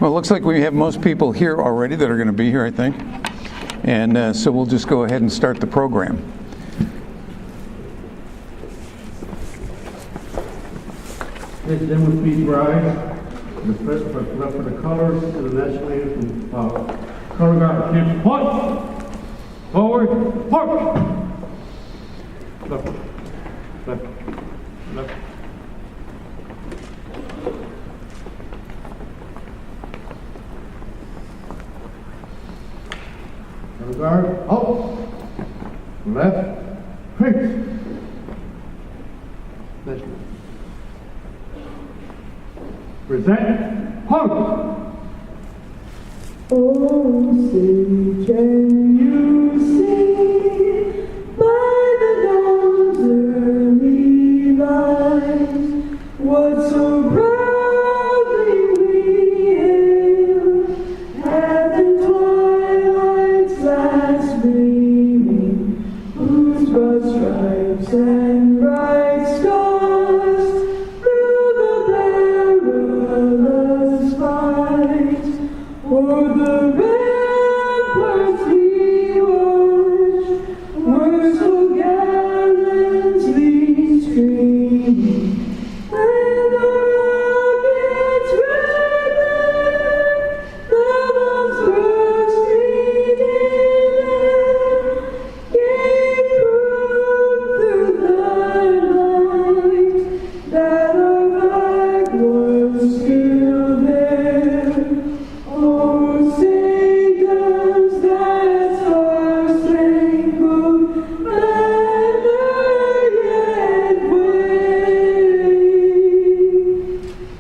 Well, it looks like we have most people here already that are going to be here, I think. And so we'll just go ahead and start the program. Next, then would please rise for the colors of the national anthem. Color guard, kids, point! Forward, march! Left, left, left. Color guard, up, left, face. Next one. Present, hug. Oh, say, can you see by the dawn's early light what so proudly we hailed at the twilight's last gleaming, whose broad stripes and bright stars through the perilous fight o'er the ramparts we watched were so gallantly streaming, and the rocket's red glare, the bombs bursting in air, gave proof through the night that our flag was still there. Oh, say does that star-spangled banner yet wave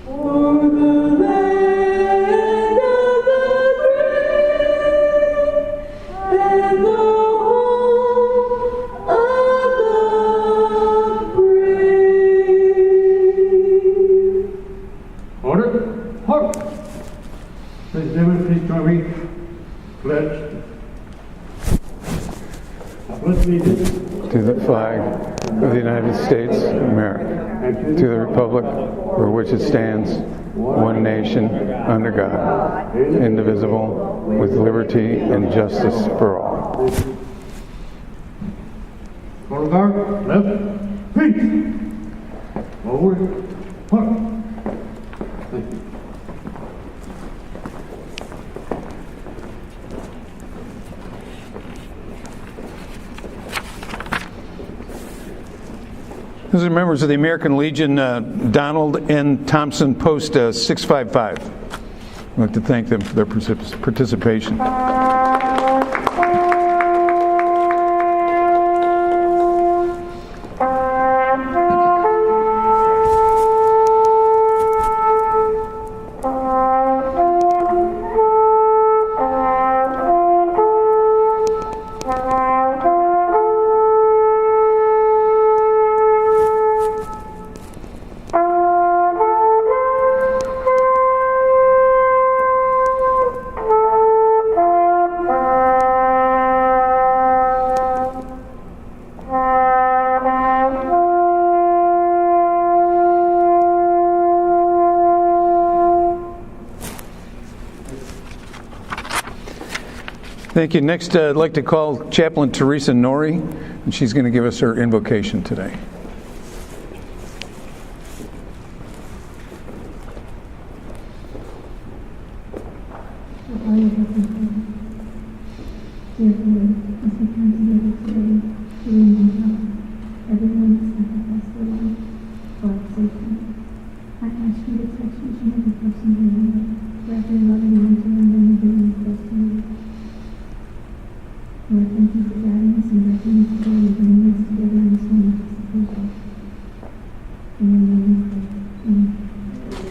o'er the land of the brave and the home of the brave? Order, halt. Ladies and gentlemen, please join me. Pledge. I pledge allegiance To the flag of the United States of America, to the republic for which it stands, one nation, under God, indivisible, with liberty and justice for all. color guard, left, face. Forward, halt. Thank you. These are members of the American Legion, Donald N. Thompson, Post 655. I'd like to thank them for their participation. Thank you. Next, I'd like to call Chaplain Teresa Norrie, and she's going to give us her invocation today.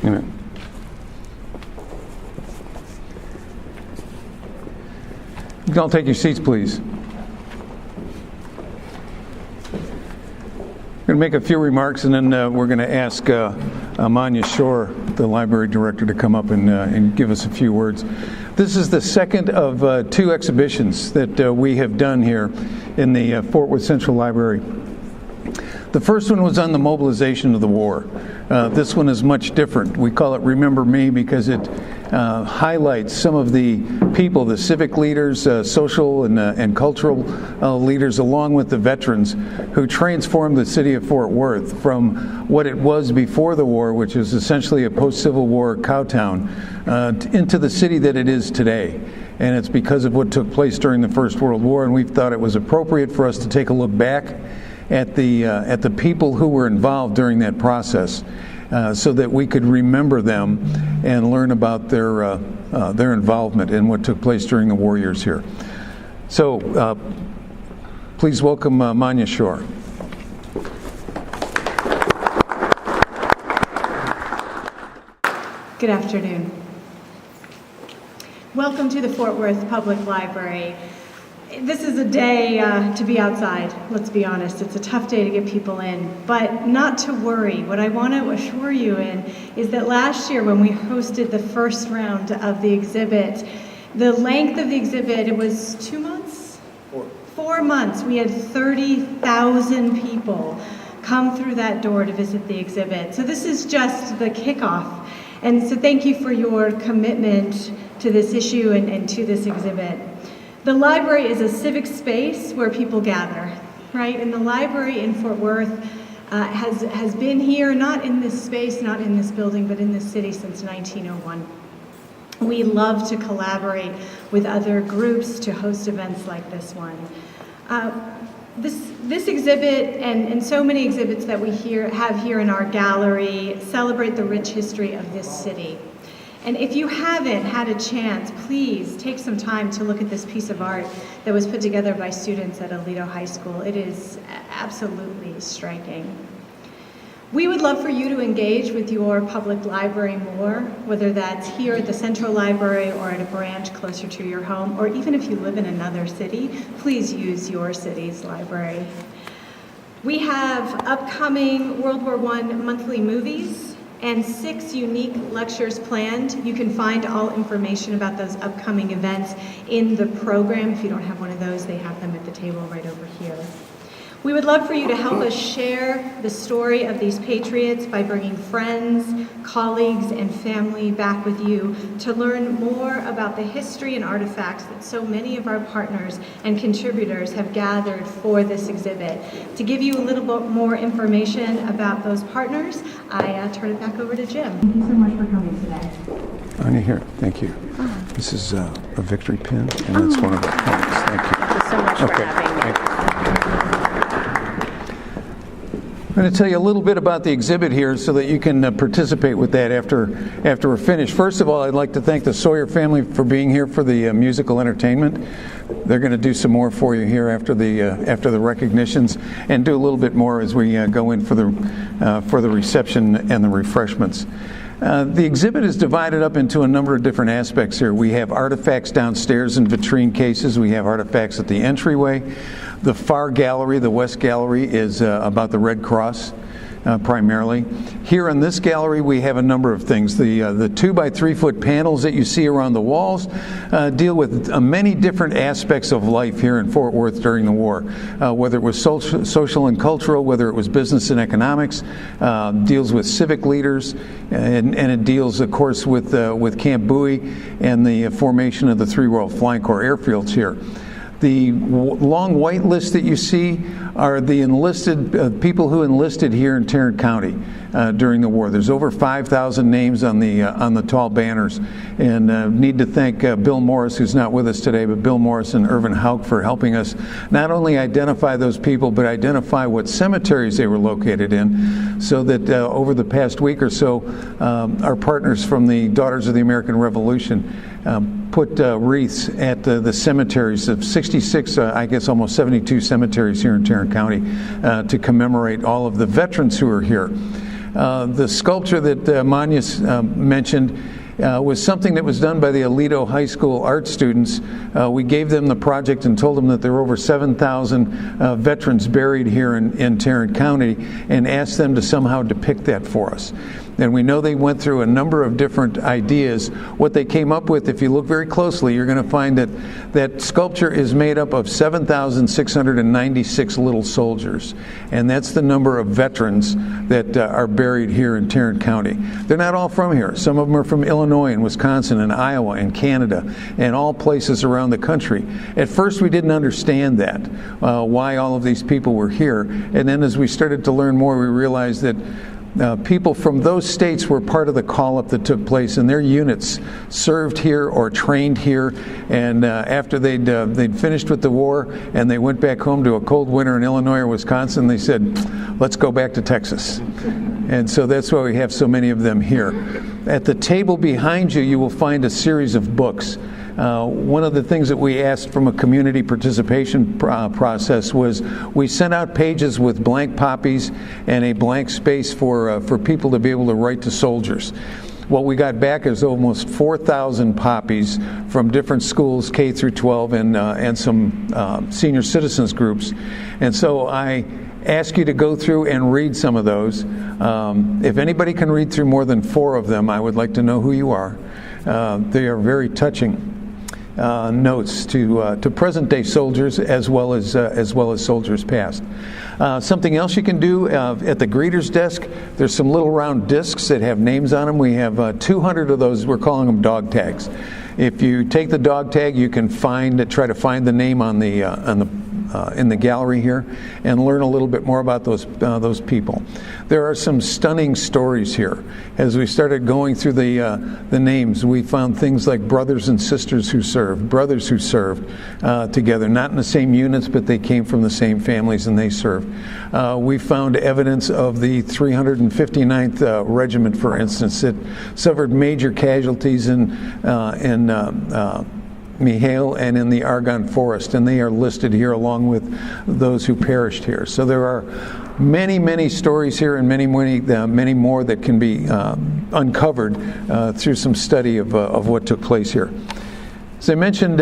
Amen. You can all take your seats, please. I'm going to make a few remarks, and then we're going to ask Amanya Shore, the library director, to come up and give us a few words. This is the second of two exhibitions that we have done here in the Fort Worth Central Library. The first one was on the mobilization of the war. This one is much different. We call it Remember Me because it highlights some of the people, the civic leaders, social and cultural leaders, along with the veterans who transformed the city of Fort Worth from what it was before the war, which is essentially a post-Civil War cow town, into the city that it is today. And it's because of what took place during the First World War, and we thought it was appropriate for us to take a look back at the people who were involved during that process, so that we could remember them and learn about their involvement in what took place during the war years here. So please welcome Manya Shore. Good afternoon. Welcome to the Fort Worth Public Library. This is a day to be outside, let's be honest. It's a tough day to get people in, but not to worry. What I want to assure you in is that last year when we hosted the first round of the exhibit, the length of the exhibit, it was 2 months? 4 months. We had 30,000 people come through that door to visit the exhibit. So this is just the kickoff. And so thank you for your commitment to this issue and to this exhibit. The library is a civic space where people gather, right? And the library in Fort Worth has been here, not in this space, not in this building, but in this city since 1901. We love to collaborate with other groups to host events like this one. This exhibit and so many exhibits that we have here in our gallery celebrate the rich history of this city. And if you haven't had a chance, please take some time to look at this piece of art that was put together by students at Aledo High School. It is absolutely striking. We would love for you to engage with your public library more, whether that's here at the Central Library or at a branch closer to your home, or even if you live in another city, please use your city's library. We have upcoming World War I monthly movies and 6 unique lectures planned. You can find all information about those upcoming events in the program. If you don't have one of those, they have them at the table right over here. We would love for you to help us share the story of these patriots by bringing friends, colleagues, and family back with you to learn more about the history and artifacts that so many of our partners and contributors have gathered for this exhibit. To give you a little bit more information about those partners, I turn it back over to Jim. Thank you so much for coming today. Anya, here. Thank you. This is a victory pin, and that's one of our partners. Thank you. Thank you so much for having me. Thank you. I'm going to tell you a little bit about the exhibit here so that you can participate with that after we're finished. First of all, I'd like to thank the Sawyer family for being here for the musical entertainment. They're going to do some more for you here after the recognitions, and do a little bit more as we go in for the reception and the refreshments. The exhibit is divided up into a number of different aspects here. We have artifacts downstairs in vitrine cases. We have artifacts at the entryway. The far gallery, the West Gallery, is about the Red Cross primarily. Here in this gallery we have a number of things. The 2 by 3 foot panels that you see around the walls deal with many different aspects of life here in Fort Worth during the war, whether it was social and cultural, whether it was business and economics, deals with civic leaders, and it deals of course with Camp Bowie and the formation of the 3 Royal Flying Corps airfields here. The long white list that you see are the enlisted people who enlisted here in Tarrant County during the war. There's over 5,000 names on the tall banners, and need to thank Bill Morris, who's not with us today, but Bill Morris and Irvin Hauk for helping us not only identify those people, but identify what cemeteries they were located in, so that over the past week or so, our partners from the Daughters of the American Revolution put wreaths at the cemeteries of 66, I guess almost 72 cemeteries here in Tarrant County to commemorate all of the veterans who are here. The sculpture that Manya mentioned was something that was done by the Aledo High School art students. We gave them the project and told them that there were over 7,000 veterans buried here in Tarrant County, and asked them to somehow depict that for us. And we know they went through a number of different ideas. What they came up with, if you look very closely, you're going to find that sculpture is made up of 7,696 little soldiers. And that's the number of veterans that are buried here in Tarrant County. They're not all from here. Some of them are from Illinois and Wisconsin and Iowa and Canada and all places around the country. At first we didn't understand that, why all of these people were here. And then as we started to learn more, we realized that people from those states were part of the call-up that took place, and their units served here or trained here. And after they'd finished with the war and they went back home to a cold winter in Illinois or Wisconsin, they said, let's go back to Texas. And so that's why we have so many of them here. At the table behind you, you will find a series of books. One of the things that we asked from a community participation process was we sent out pages with blank poppies and a blank space for people to be able to write to soldiers. What we got back is almost 4,000 poppies from different schools, K through 12, and some senior citizens groups. And so I ask you to go through and read some of those. If anybody can read through more than 4 of them, I would like to know who you are. They are very touching notes to present-day soldiers as well as soldiers past. Something else you can do at the greeter's desk, there's some little round discs that have names on them. We have 200 of those. We're calling them dog tags. If you take the dog tag, you can try to find the name on the in the gallery here and learn a little bit more about those people. There are some stunning stories here. As we started going through the names, we found things like brothers and sisters who served, brothers who served together, not in the same units, but they came from the same families and they served. We found evidence of the 359th Regiment, for instance, that suffered major casualties in Mihail and in the Argonne Forest, and they are listed here along with those who perished here. So there are many, many stories here and many more that can be uncovered through some study of what took place here. As I mentioned,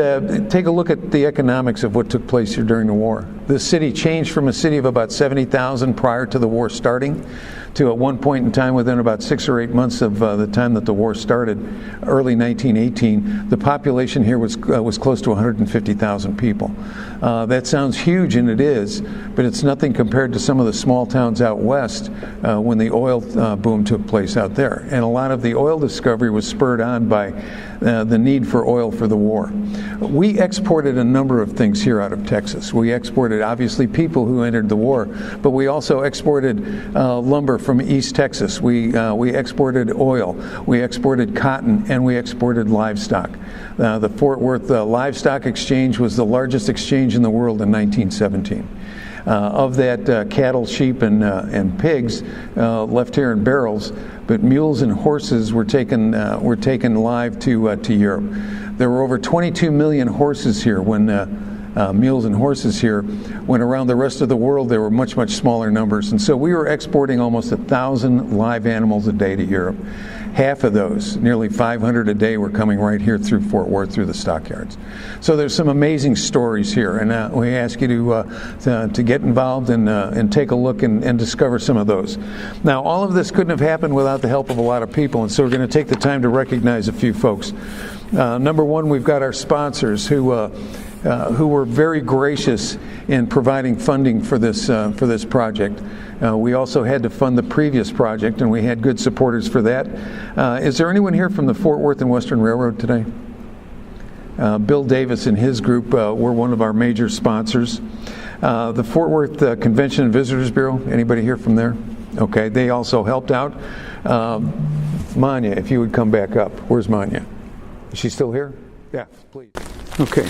take a look at the economics of what took place here during the war. The city changed from a city of about 70,000 prior to the war starting to at one point in time, within about 6 or 8 months of the time that the war started, early 1918, the population here was close to 150,000 people. That sounds huge, and it is, but it's nothing compared to some of the small towns out west when the oil boom took place out there. And a lot of the oil discovery was spurred on by the need for oil for the war. We exported a number of things here out of Texas. We exported, obviously, people who entered the war, but we also exported lumber from East Texas. We exported oil, we exported cotton, and we exported livestock. The Fort Worth Livestock Exchange was the largest exchange in the world in 1917. Of that, cattle, sheep, and pigs left here in barrels, but mules and horses were taken live to Europe. There were over 22 million horses here when mules and horses here. When around the rest of the world there were much, much smaller numbers. And so we were exporting almost 1,000 live animals a day to Europe. Half of those, nearly 500 a day, were coming right here through Fort Worth, through the stockyards. So there's some amazing stories here, and we ask you to get involved and take a look and discover some of those. Now, all of this couldn't have happened without the help of a lot of people, and so we're going to take the time to recognize a few folks. Number one, we've got our sponsors who were very gracious in providing funding for this project. We also had to fund the previous project, and we had good supporters for that. Is there anyone here from the Fort Worth and Western Railroad today? Bill Davis and his group were one of our major sponsors. The Fort Worth Convention and Visitors Bureau, anybody here from there? Okay, they also helped out. Manya, if you would come back up. Where's Manya? Is she still here? Yeah, please. Okay.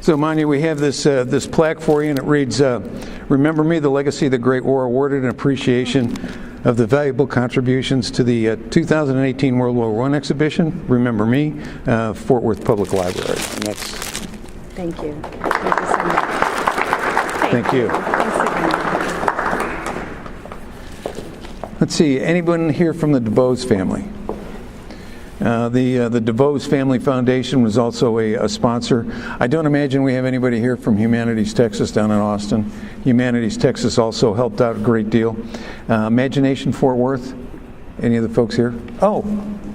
So, Manya, we have this plaque for you, and it reads, "Remember me, the legacy of the Great War, awarded in appreciation of the valuable contributions to the 2018 World War I exhibition. Remember me, Fort Worth Public Library." And that's. Thank you. Thank you so much. Thank you. Let's see, anyone here from the DeVos family? The DeVos Family Foundation was also a sponsor. I don't imagine we have anybody here from Humanities Texas down in Austin. Humanities Texas also helped out a great deal. Imagination Fort Worth, Any of the folks here? Oh,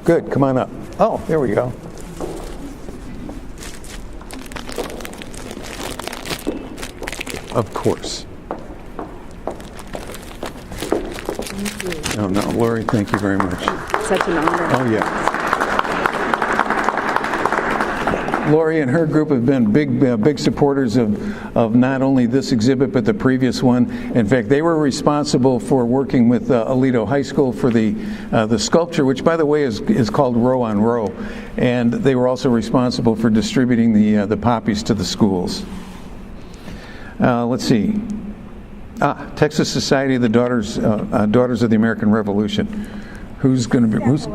good. Come on up. Oh, there we go. Of course. Oh, no, Lori, thank you very much. Such an honor. Oh, yeah. Lori and her group have been big supporters of not only this exhibit but the previous one. In fact, they were responsible for working with Aledo High School for the sculpture, which, by the way, is called Row on Row. And they were also responsible for distributing the poppies to the schools. Let's see. Texas Society of the Daughters of the American Revolution. Who's going to be? Who's?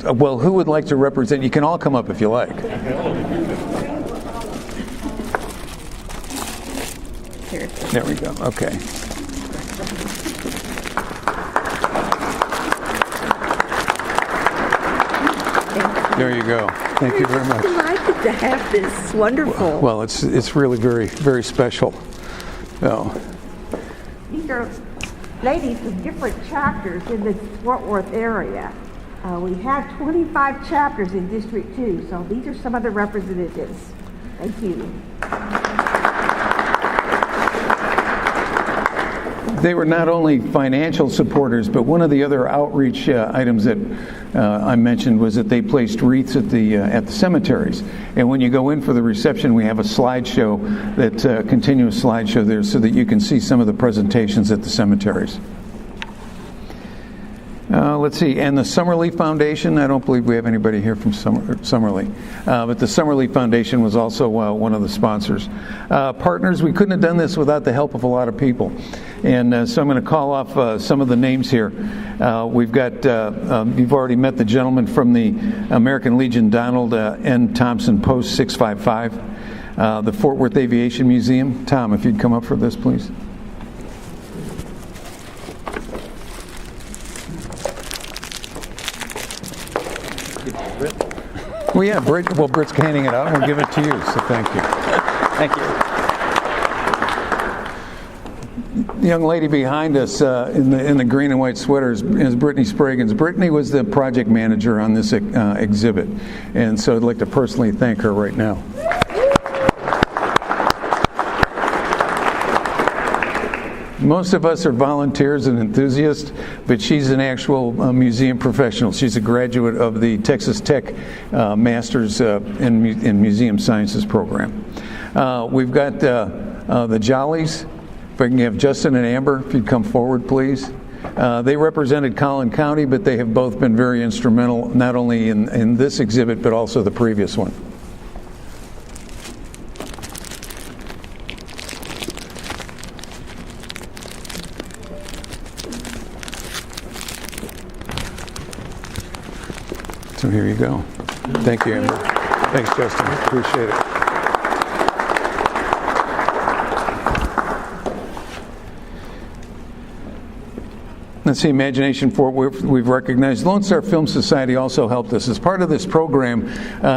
Well, who would like to represent? You can all come up if you like. There we go. Okay. There you go. Thank you very much. I'm delighted to have this. It's wonderful. Well, it's really very, very special. So. These are ladies from different chapters in the Fort Worth area. We have 25 chapters in District 2, so these are some of the representatives. Thank you. They were not only financial supporters, but one of the other outreach items that I mentioned was that they placed wreaths at the cemeteries. And when you go in for the reception, we have a slideshow, continuous slideshow there, so that you can see some of the presentations at the cemeteries. Let's see, and the Summerlee Foundation, I don't believe we have anybody here from Summerlee, but the Summerlee Foundation was also one of the sponsors. Partners, we couldn't have done this without the help of a lot of people. And so I'm going to call off some of the names here. We've got, you've already met the gentleman from the American Legion, Donald N. Thompson, Post 655, the Fort Worth Aviation Museum. Tom, if you'd come up for this, please. Well, yeah, Britt's handing it out, and we'll give it to you, so thank you. Thank you. The young lady behind us in the green and white sweater is Brittany Spraggins. Brittany was the project manager on this exhibit, and so I'd like to personally thank her right now. Most of us are volunteers and enthusiasts, but she's an actual museum professional. She's a graduate of the Texas Tech Masters in Museum Sciences program. We've got the Jollies. If I can have Justin and Amber, if you'd come forward, please. They represented Tarrant County, but they have both been very instrumental, not only in this exhibit, but also the previous one. So here you go. Thank you, Amber. Thanks, Justin. Appreciate it. Let's see, Imagination Fort Worth, we've recognized. Lone Star Film Society also helped us. As part of this program,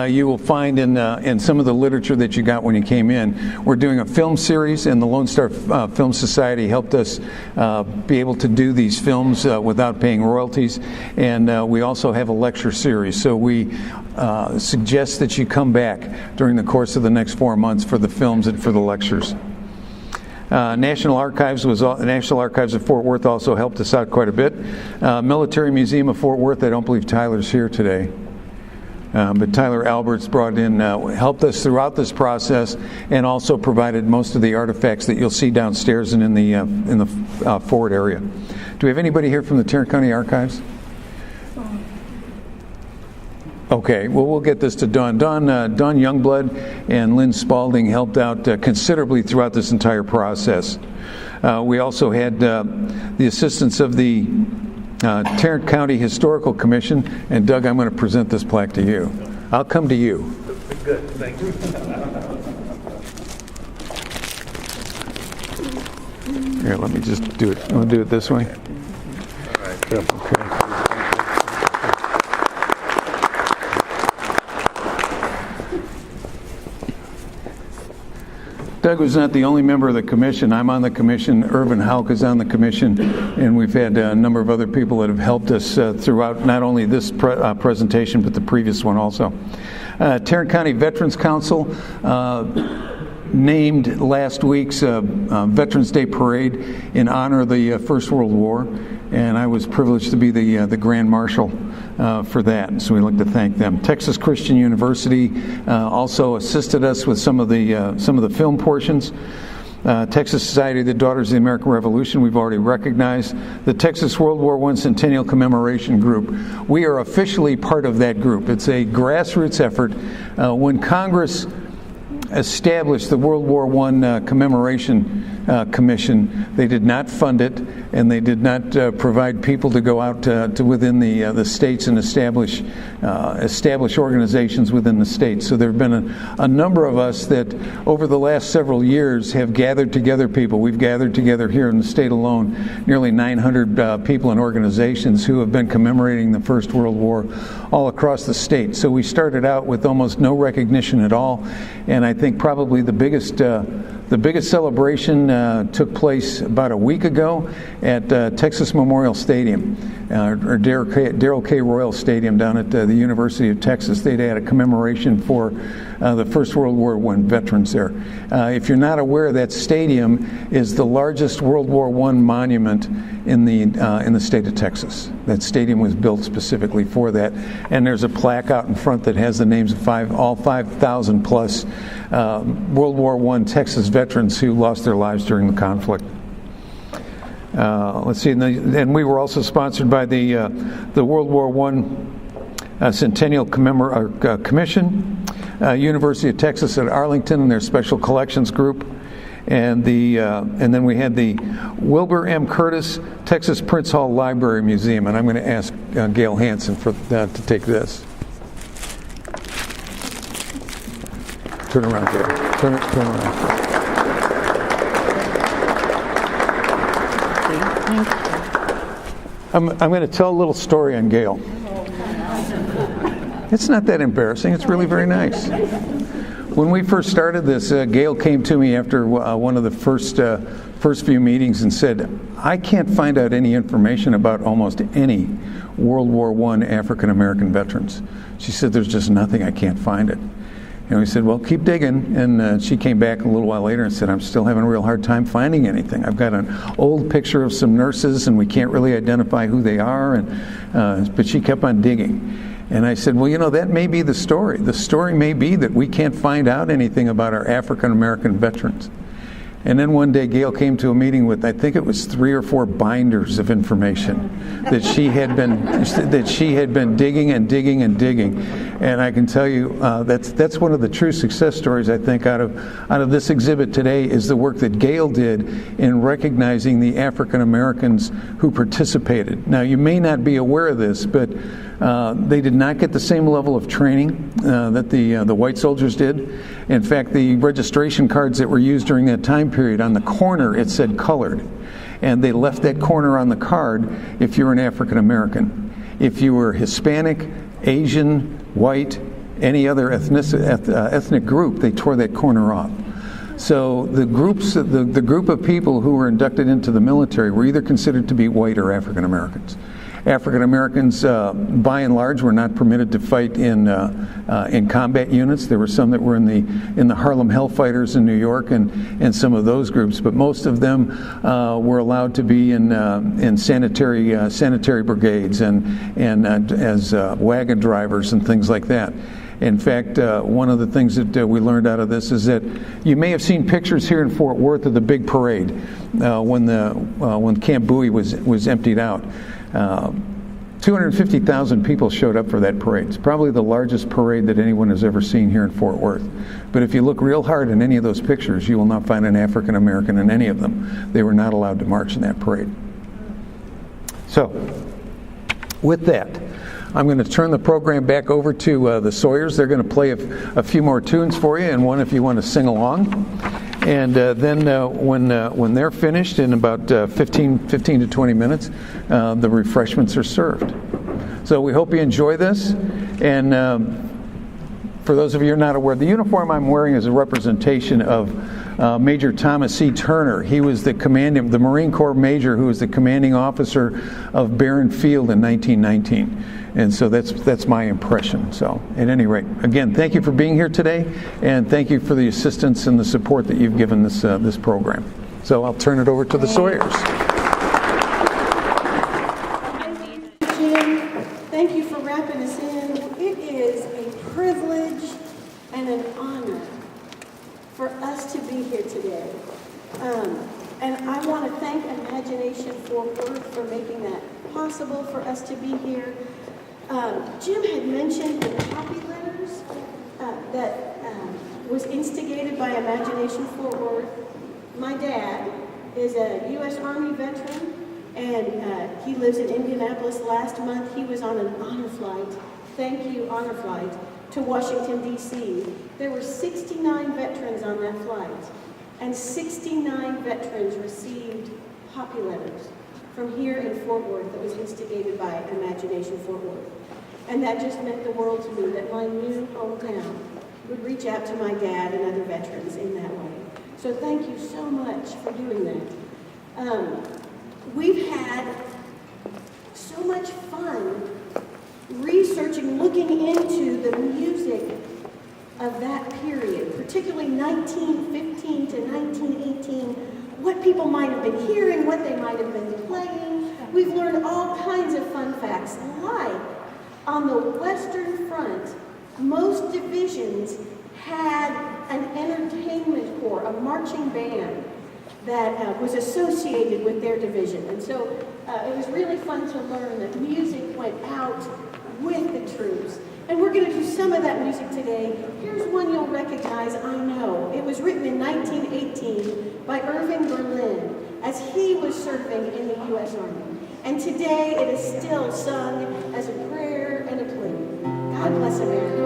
you will find in some of the literature that you got when you came in, we're doing a film series, and the Lone Star Film Society helped us be able to do these films without paying royalties. And we also have a lecture series. So we suggest that you come back during the course of the next 4 months for the films and for the lectures. National Archives of Fort Worth also helped us out quite a bit. Military Museum of Fort Worth, I don't believe Tyler's here today. But Tyler Alberts helped us throughout this process, and also provided most of the artifacts that you'll see downstairs and in the forward area. Do we have anybody here from the Tarrant County Archives? Okay, well, we'll get this to Dawn. Dawn Youngblood and Lynn Spalding helped out considerably throughout this entire process. We also had the assistance of the Tarrant County Historical Commission, and Doug, I'm going to present this plaque to you. I'll come to you. Good, thank you. Here, let me just do it. I'll do it this way. All right. Okay. Doug was not the only member of the commission. I'm on the commission. Irvin Hauk is on the commission, and we've had a number of other people that have helped us throughout not only this presentation but the previous one also. Tarrant County Veterans Council named last week's Veterans Day Parade in honor of the First World War, and I was privileged to be the Grand Marshal for that, so we'd like to thank them. Texas Christian University also assisted us with some of the film portions. Texas Society of the Daughters of the American Revolution, we've already recognized. The Texas World War I Centennial Commemoration Group, we are officially part of that group. It's a grassroots effort. When Congress established the World War I Commemoration Commission, they did not fund it, and they did not provide people to go out to within the states and establish organizations within the states. So there have been a number of us that over the last several years have gathered together people. We've gathered together here in the state alone nearly 900 people and organizations who have been commemorating the First World War all across the state. So we started out with almost no recognition at all, and I think probably the biggest celebration took place about a week ago at Texas Memorial Stadium, or Darrell K. Royal Stadium down at the University of Texas. They had a commemoration for the First World War I veterans there. If you're not aware, that stadium is the largest World War I monument in the state of Texas. That stadium was built specifically for that, and there's a plaque out in front that has the names of all 5,000 plus World War I Texas veterans who lost their lives during the conflict. Let's see, and we were also sponsored by the World War I Centennial Commission, University of Texas at Arlington and their Special Collections Group, and then we had the Wilbur M. Curtis Texas Prince Hall Library Museum, and I'm going to ask Gail Hansen to take this. Turn around, Gail. Turn around. I'm going to tell a little story on Gail. It's not that embarrassing. It's really very nice. When we first started this, Gail came to me after one of the first few meetings and said, I can't find out any information about almost any World War I African American veterans. She said, there's just nothing. I can't find it. And we said, well, keep digging. And she came back a little while later and said, I'm still having a real hard time finding anything. I've got an old picture of some nurses, and we can't really identify who they are. But she kept on digging. And I said, well, that may be the story. The story may be that we can't find out anything about our African American veterans. And then one day Gail came to a meeting with, I think it was 3 or 4 binders of information that she had been digging and digging and digging. And I can tell you that's one of the true success stories, I think, out of this exhibit today, is the work that Gail did in recognizing the African Americans who participated. Now, you may not be aware of this, but they did not get the same level of training that the white soldiers did. In fact, the registration cards that were used during that time period, on the corner it said colored. And they left that corner on the card if you were an African American. If you were Hispanic, Asian, white, any other ethnic group, they tore that corner off. So the group of people who were inducted into the military were either considered to be white or African Americans. African Americans, by and large, were not permitted to fight in combat units. There were some that were in the Harlem Hellfighters in New York and some of those groups, but most of them were allowed to be in sanitary brigades and as wagon drivers and things like that. In fact, one of the things that we learned out of this is that you may have seen pictures here in Fort Worth of the big parade when Camp Bowie was emptied out. 250,000 people showed up for that parade. It's probably the largest parade that anyone has ever seen here in Fort Worth. But if you look real hard in any of those pictures, you will not find an African American in any of them. They were not allowed to march in that parade. So, with that, I'm going to turn the program back over to the Sawyers. They're going to play a few more tunes for you, and one if you want to sing along. And then when they're finished in about 15 to 20 minutes, the refreshments are served. So we hope you enjoy this. And for those of you who are not aware, the uniform I'm wearing is a representation of Major Thomas C. Turner. He was the Marine Corps major who was the commanding officer of Barron Field in 1919. And so that's my impression. So at any rate, again, thank you for being here today, and thank you for the assistance and the support that you've given this program. So I'll turn it over to the Sawyers. Jim, thank you for wrapping us in. It is a privilege and an honor for us to be here today. And I want to thank Imagination Forward for making that possible for us to be here. Jim had mentioned the copy letters that was instigated by Imagination Forward. My dad is a U.S. Army veteran, and he lives in Indianapolis. Last month, he was on an honor flight, thank you, honor flight, to Washington, D.C. There were 69 veterans on that flight, and 69 veterans received copy letters from here in Fort Worth that was instigated by Imagination Fort Worth. And that just meant the world to me that my new hometown would reach out to my dad and other veterans in that way. So thank you so much for doing that. We've had so much fun researching, looking into the music of that period, particularly 1915 to 1918, what people might have been hearing, what they might have been playing. We've learned all kinds of fun facts, like on the Western Front, most divisions had an entertainment corps, a marching band that was associated with their division. And so it was really fun to learn that music went out with the troops. And we're going to do some of that music today. Here's one you'll recognize, I know. It was written in 1918 by Irving Berlin as he was serving in the U.S. Army. And today it is still sung as a prayer and a plea. God bless America.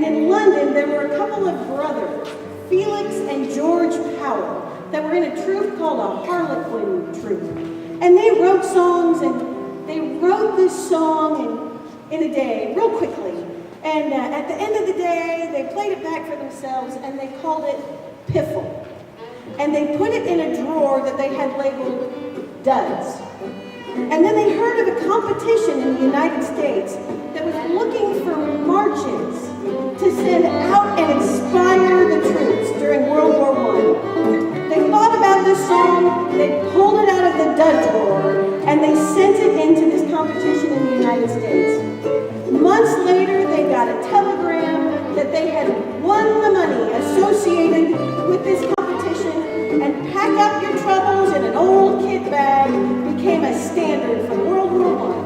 in London, there were a couple of brothers, Felix and George Powell, that were in a troupe called a Harlequin troupe. And they wrote songs, and they wrote this song in a day, real quickly. And at the end of the day, they played it back for themselves, and they called it Piffle. And they put it in a drawer that they had labeled Duds. And then they heard of a competition in the United States that was looking for marches to send out and inspire the troops during World War I. They thought about this song, they pulled it out of the Dud drawer, and they sent it into this competition in the United States. Months later, they got a telegram that they had won the money associated with this competition, and Pack Up Your Troubles in an Old Kit Bag became a standard for World War I.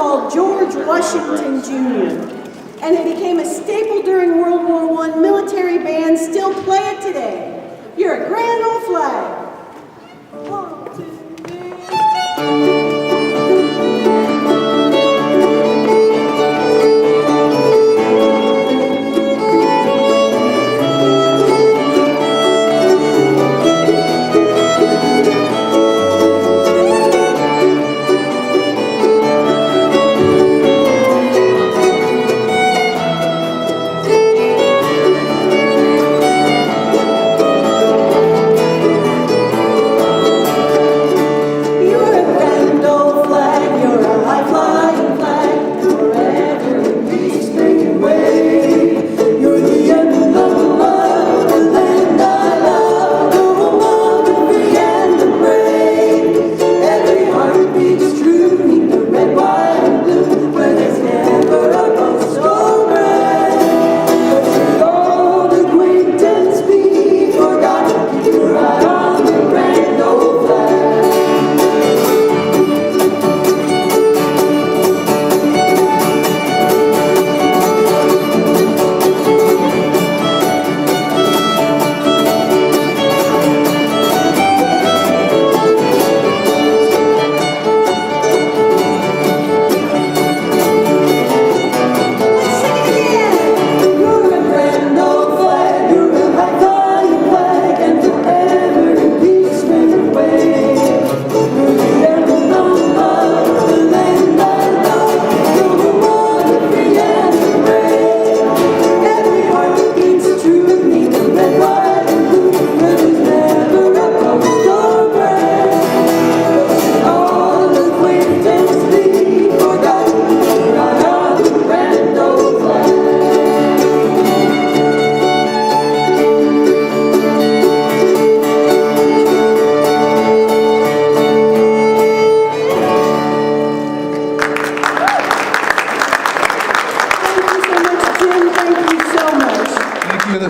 called George Washington Jr., and it became a staple during World War I. Military bands still play it today. You're a grand old flag. 1, 2, 3.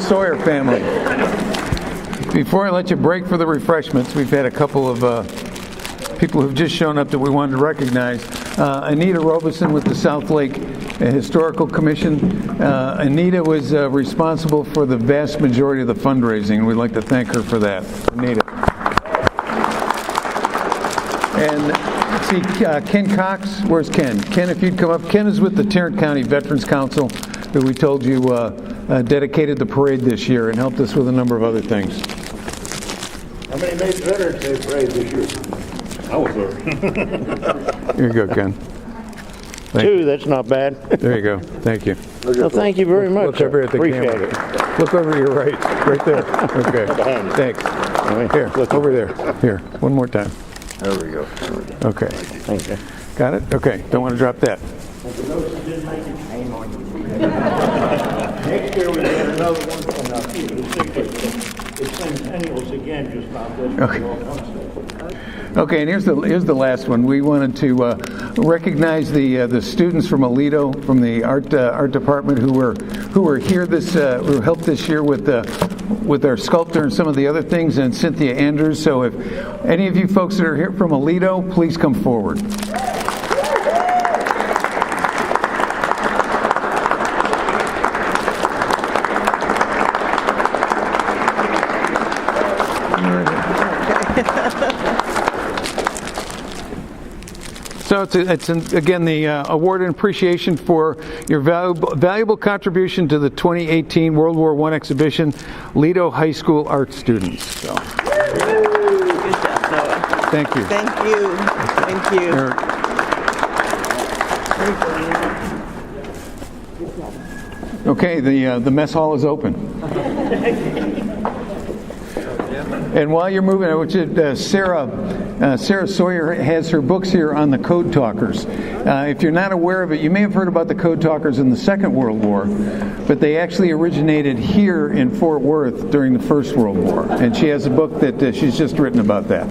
Sawyer family. Before I let you break for the refreshments, we've had a couple of people who've just shown up that we wanted to recognize. Anita Robeson with the South Lake Historical Commission. Anita was responsible for the vast majority of the fundraising, and we'd like to thank her for that. Anita. And let's see, Ken Cox. Where's Ken? Ken, if you'd come up. Ken is with the Tarrant County Veterans Council, who we told you dedicated the parade this year and helped us with a number of other things. How many made Veterans Day parade this year? I was there. Here you go, Ken. Two, that's not bad. There you go. Thank you. Well, thank you very much. Look over at the camera. Look over to your right. Right there. Okay. Thanks. Here, over there. Here, one more time. There we go. Okay. Thank you. Got it? Okay. Don't want to drop that. Next year we get another one from the 60th. It's centennials again, just not this one. Okay, and here's the last one. We wanted to recognize the students from Aledo, from the art department, who were here who helped this year with our sculptor and some of the other things, and Cynthia Andrews. So if any of you folks that are here from Aledo, please come forward. So it's again the award and appreciation for your valuable contribution to the 2018 World War I exhibition, Lido High School art students. So. Good job, Noah. Thank you. Thank you. Thank you. Okay, the mess hall is open. And while you're moving, I want you, Sarah Sawyer has her books here on the Code Talkers. If you're not aware of it, you may have heard about the Code Talkers in the Second World War, but they actually originated here in Fort Worth during the First World War. And she has a book that she's just written about that.